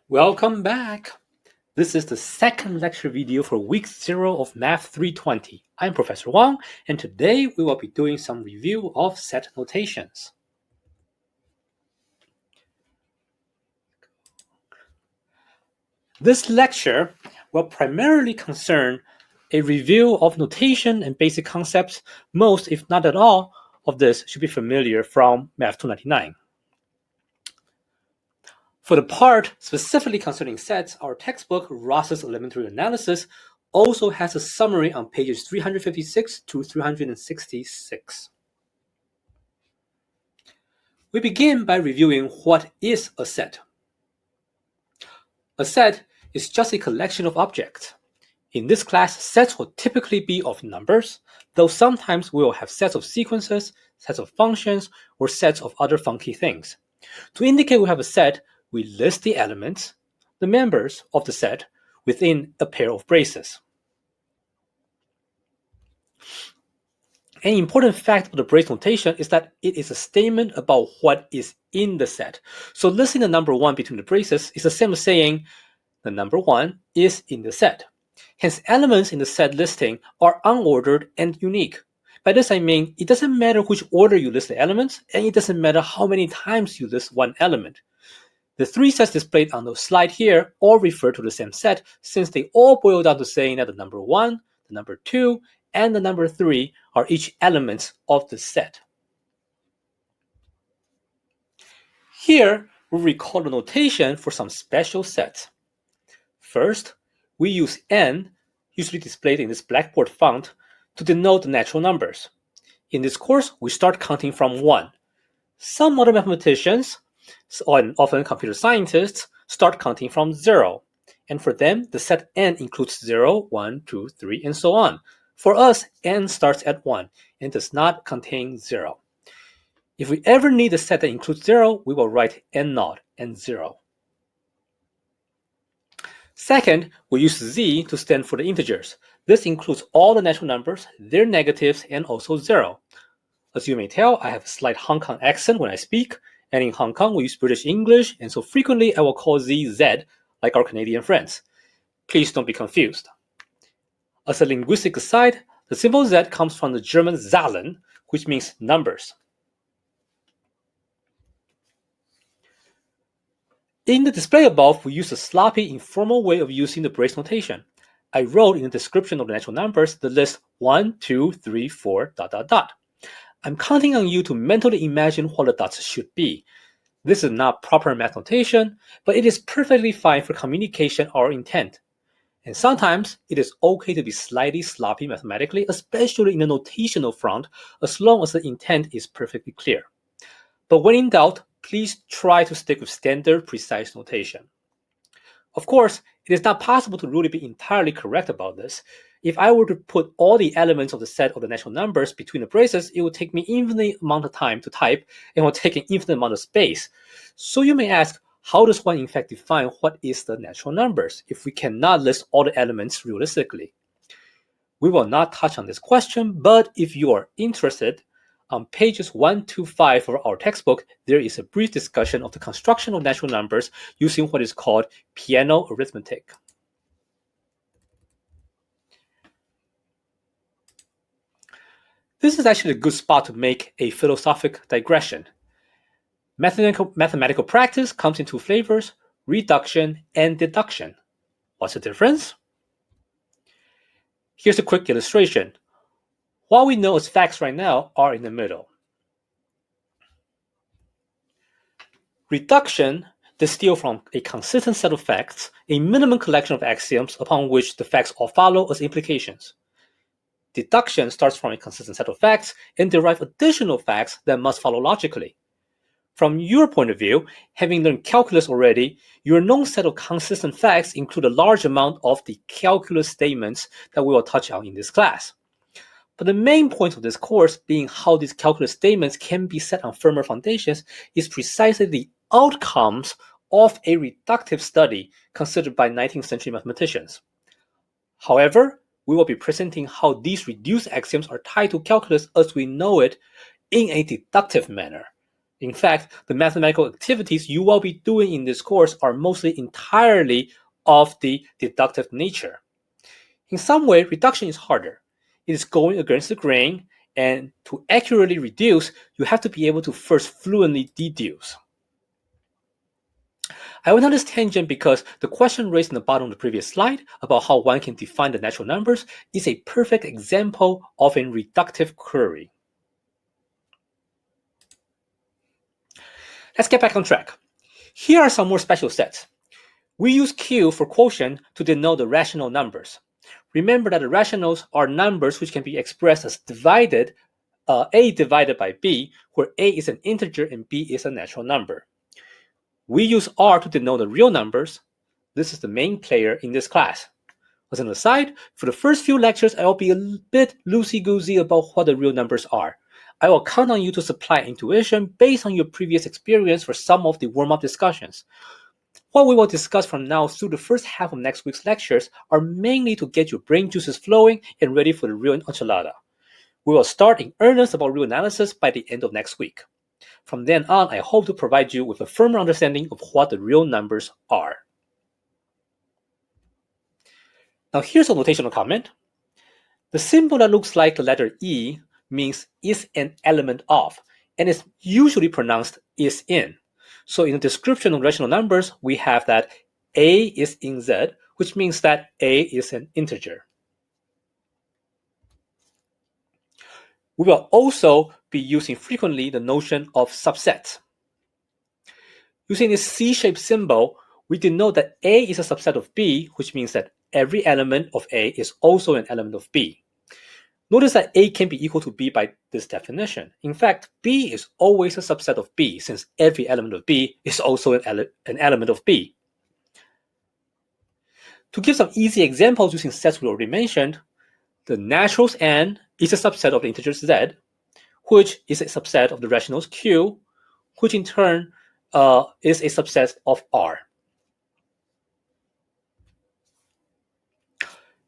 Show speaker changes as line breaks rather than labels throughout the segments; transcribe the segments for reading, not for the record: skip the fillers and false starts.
Welcome back. This is the second lecture video for week 0 of Math 320. I'm Professor Wang, and today we will be doing some review of set notations. This lecture will primarily concern a review of notation and basic concepts. Most, if not at all, of this should be familiar from Math 299. For the part specifically concerning sets, our textbook, Ross's Elementary Analysis, also has a summary on pages 356 to 366. We begin by reviewing what is a set. A set is just a collection of objects. In this class, sets will typically be of numbers, though sometimes we will have sets of sequences, sets of functions, or sets of other funky things. To indicate we have a set, we list the elements, the members of the set, within a pair of braces. An important fact of the brace notation is that it is a statement about what is in the set. So listing the number 1 between the braces is the same as saying the number 1 is in the set. Hence, elements in the set listing are unordered and unique. By this I mean it doesn't matter which order you list the elements, and it doesn't matter how many times you list one element. The 3 sets displayed on the slide here all refer to the same set, since they all boil down to saying that the number 1, the number 2, and the number 3 are each elements of the set. Here, we recall the notation for some special sets. First, we use n, usually displayed in this blackboard font, to denote the natural numbers. In this course, we start counting from 1. Some other mathematicians, and often computer scientists, start counting from 0. And for them, the set n includes 0, 1, 2, 3, and so on. For us, n starts at 1 and does not contain 0. If we ever need a set that includes 0, we will write n0 and 0. Second, we use z to stand for the integers. This includes all the natural numbers, their negatives, and also 0. As you may tell, I have a slight Hong Kong accent when I speak, and in Hong Kong we use British English, and so frequently I will call z z, like our Canadian friends. Please don't be confused. As a linguistic aside, the symbol z comes from the German Zahlen, which means numbers. In the display above, we use a sloppy, informal way of using the brace notation. I wrote in the description of the natural numbers the list 1, 2, 3, 4, ... I'm counting on you to mentally imagine what the dots should be. This is not proper math notation, but it is perfectly fine for communication or intent. And sometimes it is okay to be slightly sloppy mathematically, especially in the notational front, as long as the intent is perfectly clear. But when in doubt, please try to stick with standard, precise notation. Of course, it is not possible to really be entirely correct about this. If I were to put all the elements of the set of the natural numbers between the braces, it would take me infinite amount of time to type and will take an infinite amount of space. So you may ask, how does one in fact define what is the natural numbers if we cannot list all the elements realistically? We will not touch on this question, but if you are interested, on pages 1 to 5 of our textbook, there is a brief discussion of the construction of natural numbers using what is called piano arithmetic. This is actually a good spot to make a philosophic digression. Mathematical practice comes in 2 flavors, reduction and deduction. What's the difference? Here's a quick illustration. What we know as facts right now are in the middle. Reduction distills from a consistent set of facts, a minimum collection of axioms upon which the facts all follow as implications. Deduction starts from a consistent set of facts and derives additional facts that must follow logically. From your point of view, having learned calculus already, your known set of consistent facts include a large amount of the calculus statements that we will touch on in this class. But the main point of this course, being how these calculus statements can be set on firmer foundations, is precisely the outcomes of a reductive study considered by 19th century mathematicians. However, we will be presenting how these reduced axioms are tied to calculus as we know it in a deductive manner. In fact, the mathematical activities you will be doing in this course are mostly entirely of the deductive nature. In some way, reduction is harder. It is going against the grain, and to accurately reduce, you have to be able to first fluently deduce. I went on this tangent because the question raised in the bottom of the previous slide about how one can define the natural numbers is a perfect example of a reductive query. Let's get back on track. Here are some more special sets. We use Q for quotient to denote the rational numbers. Remember that the rationals are numbers which can be expressed as A divided by B, where A is an integer and B is a natural number. We use R to denote the real numbers. This is the main player in this class. As an aside, for the first few lectures, I will be a bit loosey-goosey about what the real numbers are. I will count on you to supply intuition based on your previous experience for some of the warm-up discussions. What we will discuss from now through the first half of next week's lectures are mainly to get your brain juices flowing and ready for the real enchilada. We will start in earnest about real analysis by the end of next week. From then on, I hope to provide you with a firmer understanding of what the real numbers are. Now here's a notational comment. The symbol that looks like the letter E means is an element of, and is usually pronounced is in. So in the description of rational numbers, we have that A is in Z, which means that A is an integer. We will also be using frequently the notion of subsets. Using this C-shaped symbol, we denote that A is a subset of B, which means that every element of A is also an element of B. Notice that A can be equal to B by this definition. In fact, B is always a subset of B, since every element of B is also an element of B. To give some easy examples using sets we already mentioned, the naturals N is a subset of the integer Z, which is a subset of the rationals Q, which in turn is a subset of R.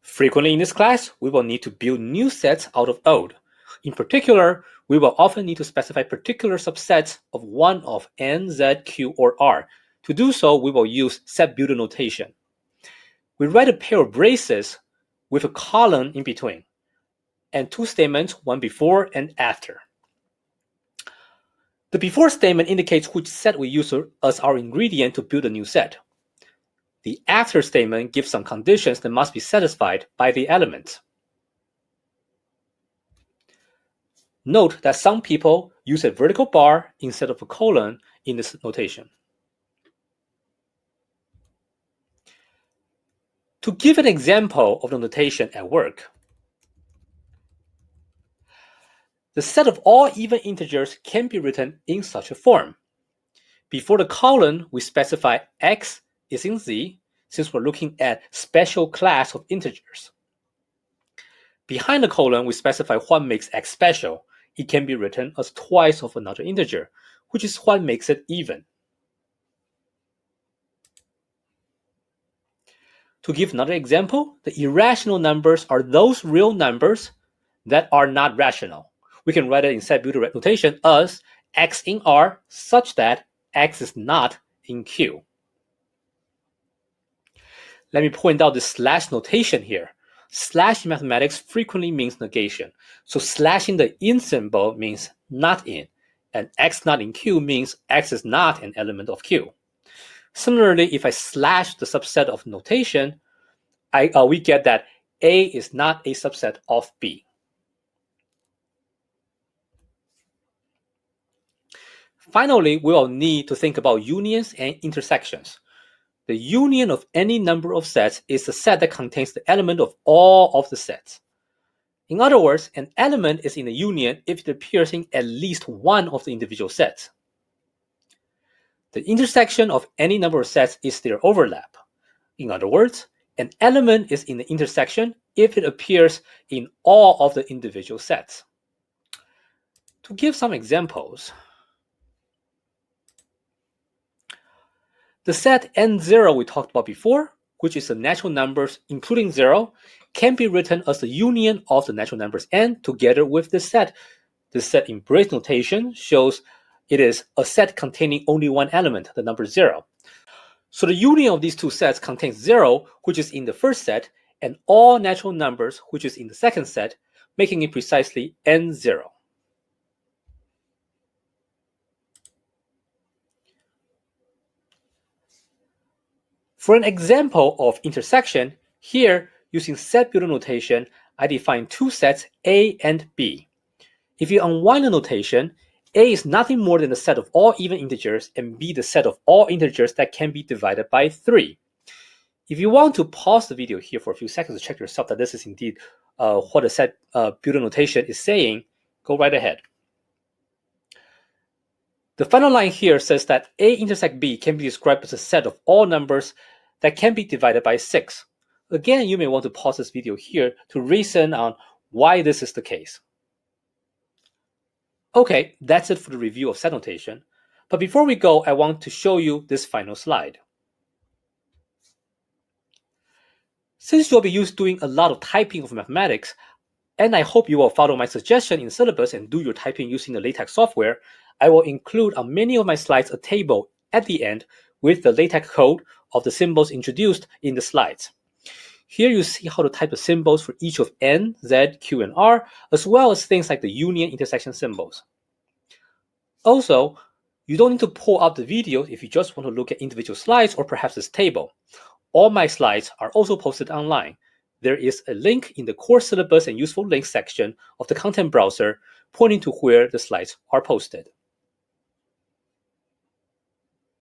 Frequently in this class, we will need to build new sets out of old. In particular, we will often need to specify particular subsets of one of N, Z, Q, or R. To do so, we will use set builder notation. We write a pair of braces with a colon in between, and two statements, one before and after. The before statement indicates which set we use as our ingredient to build a new set. The after statement gives some conditions that must be satisfied by the element. Note that some people use a vertical bar instead of a colon in this notation. To give an example of the notation at work, the set of all even integers can be written in such a form. Before the colon, we specify x is in Z, since we're looking at special class of integers. Behind the colon, we specify what makes x special. It can be written as twice of another integer, which is what makes it even. To give another example, the irrational numbers are those real numbers that are not rational. We can write it in set builder notation as x in R such that x is not in Q. Let me point out the slash notation here. Slash in mathematics frequently means negation. So slashing the in symbol means not in, and x not in Q means x is not an element of Q. Similarly, if I slash the subset of notation, we get that A is not a subset of B. Finally, we will need to think about unions and intersections. The union of any number of sets is a set that contains the element of all of the sets. In other words, an element is in a union if it appears in at least one of the individual sets. The intersection of any number of sets is their overlap. In other words, an element is in the intersection if it appears in all of the individual sets. To give some examples, the set N0 we talked about before, which is the natural numbers including 0, can be written as the union of the natural numbers N together with this set. This set in brace notation shows It is a set containing only one element, the number 0. So the union of these two sets contains 0, which is in the first set, and all natural numbers, which is in the second set, making it precisely n0. For an example of intersection, here, using set builder notation, I define two sets A and B. If you unwind the notation, A is nothing more than the set of all even integers, and B the set of all integers that can be divided by 3. If you want to pause the video here for a few seconds to check yourself that this is indeed what the set builder notation is saying, go right ahead. The final line here says that A intersect B can be described as a set of all numbers that can be divided by 6. Again, you may want to pause this video here to reason on why this is the case. Okay, that's it for the review of set notation. But before we go, I want to show you this final slide. Since you'll be doing a lot of typing of mathematics, and I hope you will follow my suggestion in syllabus and do your typing using the LaTeX software, I will include on many of my slides a table at the end with the LaTeX code of the symbols introduced in the slides. Here you see how to type the symbols for each of N, Z, Q, and R, as well as things like the union intersection symbols. Also, you don't need to pull up the video if you just want to look at individual slides or perhaps this table. All my slides are also posted online. There is a link in the course syllabus and useful links section of the content browser pointing to where the slides are posted.